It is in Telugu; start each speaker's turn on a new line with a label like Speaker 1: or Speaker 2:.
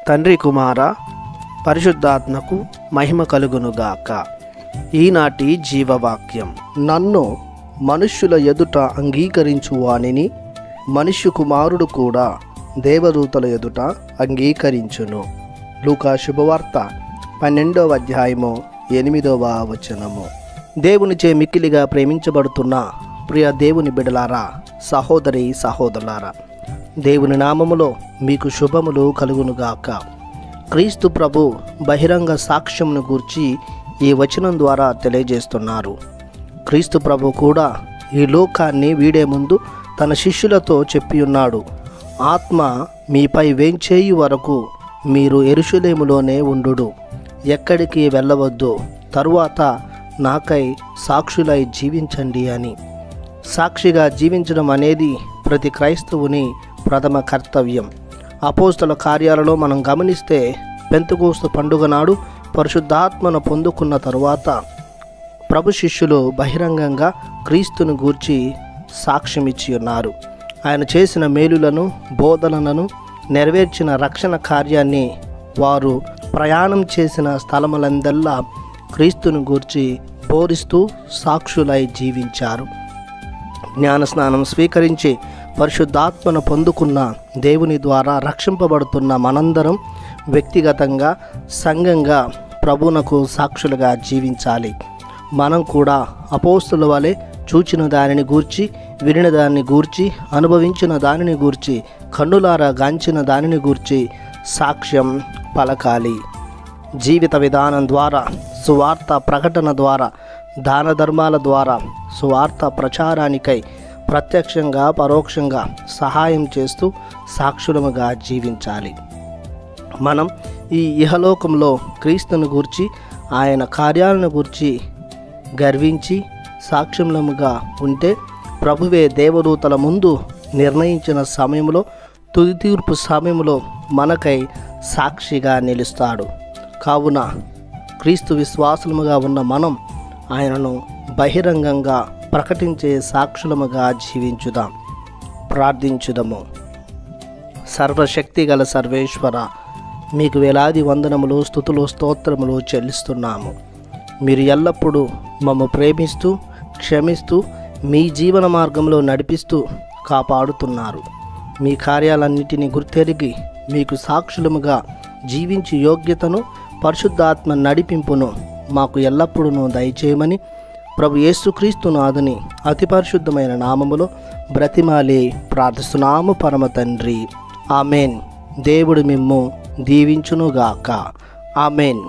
Speaker 1: తండ్రి కుమార పరిశుద్ధాత్మకు మహిమ కలుగునుగాక. ఈనాటి జీవవాక్యం. నన్ను మనుష్యుల ఎదుట అంగీకరించు వానిని మనుష్య కుమారుడు కూడా దేవదూతల ఎదుట అంగీకరించును. లూకా శుభవార్త 12వ అధ్యాయము 8వ వచనము. దేవునిచే మిక్కిలిగా ప్రేమించబడుతున్న ప్రియ దేవుని బిడ్డలారా, సహోదరి సహోదరులారా, దేవుని నామములో మీకు శుభములు కలుగునుగాక. క్రీస్తు ప్రభు బహిరంగ సాక్ష్యమును గూర్చి ఈ వచనం ద్వారా తెలియజేస్తున్నారు. క్రీస్తు ప్రభు కూడా ఈ లోకాన్ని వీడే ముందు తన శిష్యులతో చెప్పి ఉన్నాడు, ఆత్మ మీపై వేంచేయు వరకు మీరు యెరూషలేములోనే ఉండుడు, ఎక్కడికి వెళ్ళవద్దు, తరువాత నాకై సాక్షులై జీవించండి అని. సాక్షిగా జీవించడం అనేది ప్రతి క్రైస్తవుని ప్రథమ కర్తవ్యం. అపోస్తల కార్యాలలో మనం గమనిస్తే పెంతెకోస్తు పండుగ నాడు పరిశుద్ధాత్మను పొందుకున్న తరువాత ప్రభు శిష్యులు బహిరంగంగా క్రీస్తును గూర్చి సాక్ష్యమిచ్చి ఉన్నారు. ఆయన చేసిన మేలులను, బోధనలను, నెరవేర్చిన రక్షణ కార్యాన్ని వారు ప్రయాణం చేసిన స్థలములందల్లా క్రీస్తును గూర్చి బోధిస్తూ సాక్షులై జీవించారు. జ్ఞానస్నానం స్వీకరించి పరిశుద్ధాత్మను పొందుకున్న దేవుని ద్వారా రక్షింపబడుతున్న మనందరం వ్యక్తిగతంగా, సంఘంగా ప్రభువునకు సాక్షులుగా జీవించాలి. మనం కూడా అపోస్తుల వలె చూచిన దానిని గూర్చి, వినిన దానిని గూర్చి, అనుభవించిన దానిని గూర్చి, కన్నులారా గాంచిన దానిని గూర్చి సాక్ష్యం పలకాలి. జీవిత విధానం ద్వారా, సువార్త ప్రకటన ద్వారా, దాన ధర్మాల ద్వారా సువార్త ప్రచారానికై ప్రత్యక్షంగా పరోక్షంగా సహాయం చేస్తూ సాక్షులముగా జీవించాలి. మనం ఈ ఇహలోకంలో క్రీస్తును గూర్చి, ఆయన కార్యాలను గూర్చి గర్వించి సాక్ష్యములముగా ఉంటే ప్రభువే దేవదూతల ముందు నిర్ణయించిన సమయంలో, తుది తీర్పు సమయంలో మనకై సాక్షిగా నిలుస్తాడు. కావున క్రీస్తు విశ్వాసులముగా ఉన్న మనం ఆయనను బహిరంగంగా ప్రకటించే సాక్షులముగా జీవించుదాం. ప్రార్థించుదము. సర్వశక్తి గల సర్వేశ్వర, మీకు వేలాది వందనములు, స్తుతులు, స్తోత్రములు చెల్లిస్తున్నాము. మీరు ఎల్లప్పుడూ మమ్ము ప్రేమిస్తూ, క్షమిస్తూ, మీ జీవన మార్గంలో నడిపిస్తూ కాపాడుతున్నారు. మీ కార్యాలన్నిటినీ గుర్తెరిగి మీకు సాక్షులముగా జీవించి యోగ్యతను, పరిశుద్ధాత్మ నడిపింపును మాకు ఎల్లప్పుడూ దయచేయమని ప్రభు యేసుక్రీస్తు నాథుని అతి పరిశుద్ధమైన నామములో బ్రతిమాలి ప్రార్థిస్తున్నాము పరమ తండ్రి. ఆమెన్. దేవుడు మిమ్ము దీవించునుగాక. ఆమెన్.